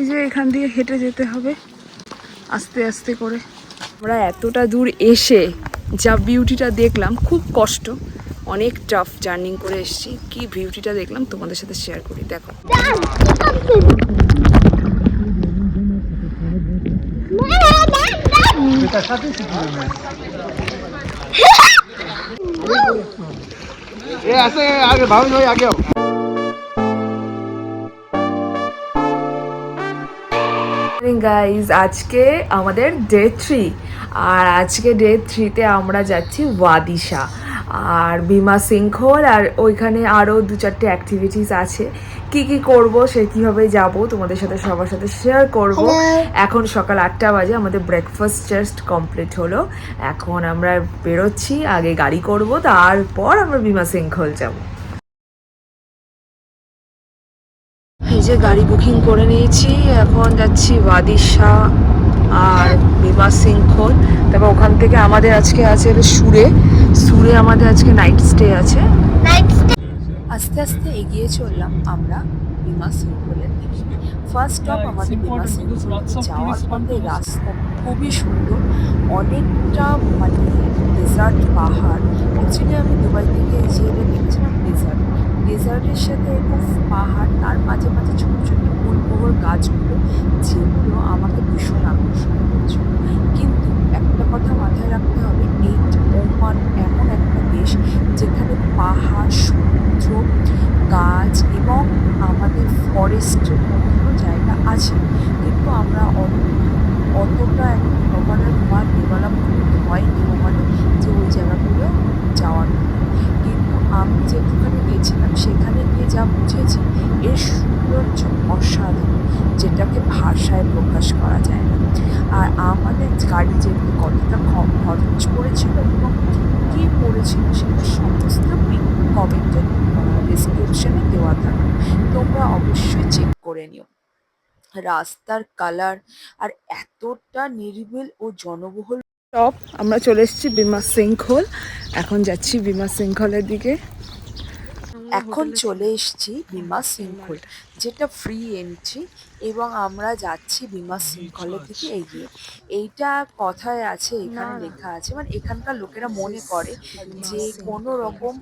এই যে এখান দিয়ে হেঁটে যেতে হবে আস্তে আস্তে করে। আমরা এতটা দূর এসে যা বিউটিটা দেখলাম, খুব কষ্ট, অনেক টাফ জার্নি করে এসেছি। কি বিউটিটা দেখলাম তোমাদের সাথে শেয়ার করি, দেখো। গাইজ, আজকে আমাদের ডে 3, আর আজকে ডে 3-তে আমরা যাচ্ছি ওয়াদিশা আর বিমা সিংখল, আর ওইখানে আরও 2-4টে অ্যাক্টিভিটিস আছে। কি কি করব, সে কীভাবে যাব তোমাদের সাথে সবার সাথে শেয়ার করব। এখন সকাল 8টা বাজে, আমাদের ব্রেকফাস্ট জাস্ট কমপ্লিট হলো। এখন আমরা বেরোচ্ছি, আগে গাড়ি করব, তারপর আমরা বিমা সিংখল যাব। এই যে গাড়ি বুকিং করে নিয়েছি, এখন যাচ্ছি ওয়াদিশা আর বিমা সিংখল। তারপর ওখান থেকে আমাদের আজকে আছে সুরে আমাদের আজকে নাইট স্টে আছে। আস্তে আস্তে এগিয়ে চললাম আমরা বিমা সিংখলের দিকে। ফার্স্ট স্টপ আমাদের বিমা সিংখল। যাওয়ার পথে রাস্তা খুবই সুন্দর, অনেকটা মানে ডেজার্ট পাহাড়। অ্যাকচুয়ালি আমি দুবাই থেকে যেটা দেখেছিলাম ডেজার্টের সাথে এরকম পাহাড়, তার মাঝে মাঝে ছোটো ছোটো ফুলবহর গাছগুলো, যেগুলো আমাকে ভীষণ আকর্ষণ করেছিল। কিন্তু একটা কথা মাথায় রাখতে হবে, এই ওমান এমন একটা দেশ যেখানে পাহাড়, সমুদ্র, গাছ এবং আমাদের ফরেস্টের মতো জায়গা আছে, কিন্তু আমরা অতটা এখন ভ্রমণের বা ডেভেলপমেন্ট হয়নি ওমানে যে ওই জায়গাগুলো যাওয়ার মতো। কিন্তু আমি যেখানে গিয়েছিলাম সেখানে গিয়ে যা বুঝেছি, এর সৌন্দর্য অসাধারণ, যেটাকে ভাষায় প্রকাশ করা যায় না। আর আমাদের গাড়ি যেতে কতটা কম খরচ পড়েছিল এবং কী পড়েছিল সেটা সমস্ত কমেন্টের ডেসক্রিপশনে দেওয়া থাকবে, তোমরা অবশ্যই চেক করে নিও। রাস্তার কালার আর এতটা নিরিবিল ও জনবহুল টপ। আমরা চলে এসেছি বিমা সিংখল, এখন যাচ্ছি বিমা সিংখলের দিকে। এখন চলে এসেছি বিমা সিংখল, যেটা ফ্রি এন্ট্রি, এবং আমরা যাচ্ছি বিমা সিংখলের দিকে এগিয়ে। এইটা কথায় আছে, এখানে লেখা আছে, মানে এখানকার লোকেরা মনে করে যে কোনো রকম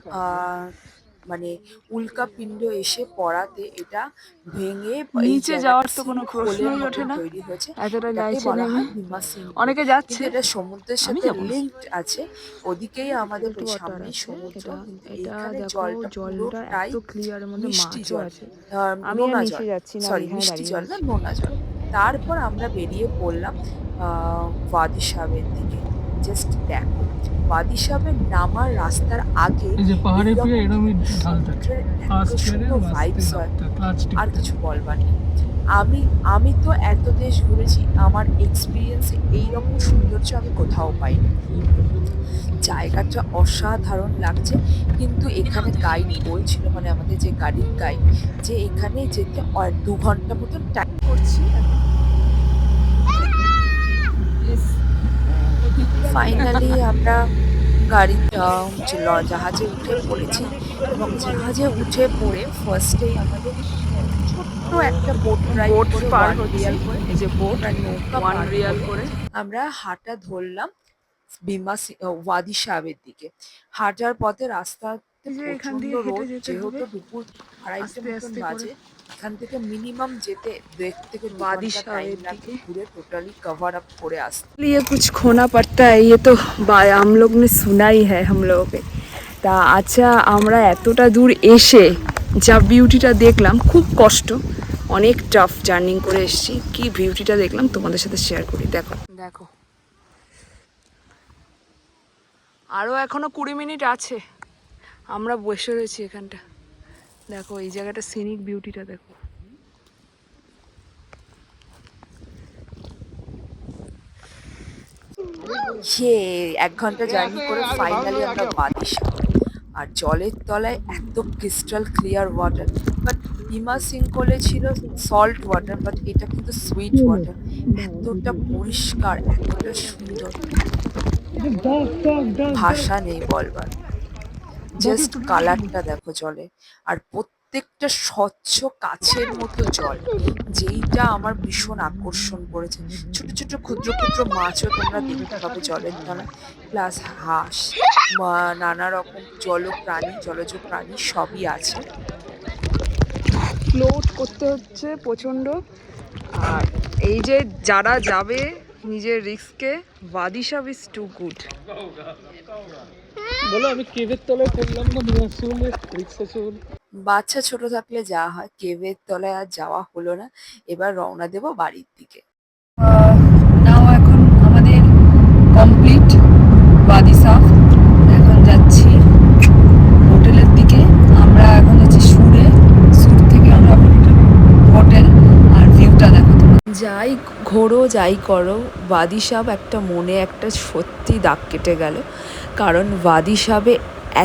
মানে উল্কাপিণ্ড এসে পড়াতে এটা ভেঙে নিচে যাওয়ার তো কোনো প্রশ্নই ওঠে না, তৈরি হয়েছে। এতটা যাইছে বলা হয় বিমা সিংখল। অনেকে যাচ্ছে, এটা সমুদ্রের সাথে লিঙ্কড আছে, ওদিকেই আমাদের সামনে সমুদ্র, কিন্তু এইখানে জলটা এত ক্লিয়ার, মধ্যে মিষ্টি জল, নোনা জল, সরি মিষ্টি জল না, নোনা জল। তারপর আমরা বেরিয়ে পড়লাম ওয়াদি সাহেবের দিকে। জাস্ট দেখো, ওয়াদি সাহেবের নামার রাস্তার আগে ভাইবস হয়, আর কিছু বলবার নেই। আমি তো এত দেশ ঘুরেছি, আমার এক্সপিরিয়েন্সে এইরকম সৌন্দর্য আমি কোথাও পাইনি। জায়গাটা অসাধারণ লাগছে, কিন্তু এখানে গাইড বলছিল, মানে আমাদের যে গাড়ির গাইড, যে এখানে যেতে 2 ঘন্টা মতন টাইম করছি। ফাইনালি আমরা জাহাজে উঠে পড়েছি, এবং জাহাজে উঠে পড়ে ফার্স্টেই আমাদের ছোট্ট একটা বোট পার হচ্ছি। এই যে বোট আর নৌকা 1 রিয়াল করে আমরা হাঁটা ধরলাম ওয়াদি সাহেবের দিকে। হাঁটার পথে রাস্তাতে প্রচন্ড রোদ, যেহেতু দুপুর 2:30 মতন বাজে। এখান থেকে মিনিমাম যেতে 1.5 থেকে 2 ঘন্টা টাইম লাগে ঘুরে টোটালি कवर अप করে আসতে। ये कुछ खोना पड़ता है, ये तो हम लोग ने सुना ही है हम लोगों के। তা আচ্ছা, আমরা এতটা দূর এসে যা বিউটিটা দেখলাম, খুব কষ্ট, অনেক টাফ জার্নি করে এসেছি। কি বিউটিটা দেখলাম তোমাদের সাথে শেয়ার করি, দেখো দেখো। আরও এখনো 20 মিনিট আছে, আমরা বসে রয়েছি এখানটা। দেখো এই জায়গাটা, সিনিক বিউটিটা দেখো। সে 1 ঘন্টা জার্নি করে ফাইনালি আমরা ওয়াদিশা। আর জলের তলায় এত ক্রিস্টাল ক্লিয়ার ওয়াটার, বাট বিমা সিংখলে ছিল সল্ট ওয়াটার, বাট এটা কিন্তু সুইট ওয়াটার। এতটা পরিষ্কার, এতটা সুন্দর, ভাষা নেই বলবার। জাস্ট কালারটা দেখো জলে, আর প্রত্যেকটা স্বচ্ছ কাচের মতো জল, যেইটা আমার ভীষণ আকর্ষণ করেছে। ছোট ছোট ক্ষুদ্র ক্ষুদ্র মাছও তোমরা দেখতে পাবে জলের তলায়, প্লাস হাঁস বা নানা রকম জলজ প্রাণী সবই আছে। ফ্লোট করতে হচ্ছে প্রচণ্ড। আর এই যে যারা যাবে নিজের রিস্কে, ওয়াদিশা ইজ টু গুড। বলো আমি কেভের তলায় পড়লাম না, নিয়ে আসছি বলে রিক্সা চলে। বাচ্চা ছোট থাকলে যাওয়া হয়, কেভের তলায় আর যাওয়া হলো না। এবার রওনা দেব বাড়ির দিকে। নাও এখন আমাদের কমপ্লিট ওয়াদি সাফ। এখন যাচ্ছি হোটেলের দিকে। আমরা এখন যাচ্ছি সুর থেকে আমরা হোটেল। আর ভিউটা দেখো তোমরা, যাই ঘোরো যাই করো, ওয়াদি সাব একটা মনে একটা সত্যি দাগ কেটে গেল। কারণ ওয়াদি সাবে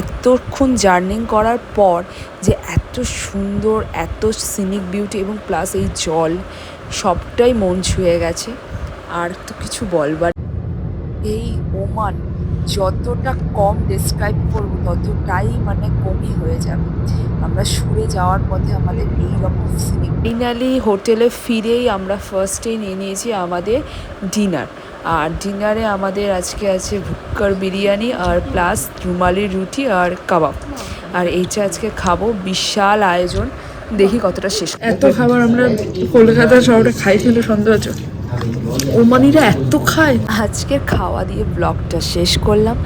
এতক্ষণ জার্নিং করার পর যে এত সুন্দর, এত সিনিক বিউটি এবং প্লাস এই জল, সবটাই মন ছুঁয়ে গেছে। আর তো কিছু বলবার, এই ওমান যতটা কম ডেসক্রাইব করবো ততটাই মানে কমই হয়ে যাবে। আমরা সুরে যাওয়ার পথে আমাদের এইরকম সিনিক, ফাইনালি হোটেলে ফিরেই আমরা ফার্স্টেই নিয়ে নিয়েছি আমাদের ডিনার। আর ডিনারে আমাদের আজকে আছে ভুক্কর বিরিয়ানি আর প্লাস রুমালি রুটি আর কাবাব। আর এইটা আজকে খাবো, বিশাল আয়োজন, দেখি কতটা শেষ। এত খাবার আমরা কলকাতা শহরে খাই ফেলে সন্দেহ। ওমানিরা এত খায়। আজকের খাওয়া দিয়ে ব্লগটা শেষ করলাম।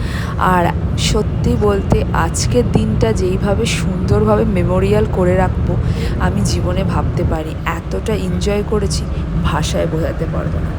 আর সত্যি বলতে আজকের দিনটা যেইভাবে সুন্দরভাবে মেমোরিয়াল করে রাখবো আমি জীবনে ভাবতে পারি, এতটা এনজয় করেছি ভাষায় বোঝাতে পারবো না।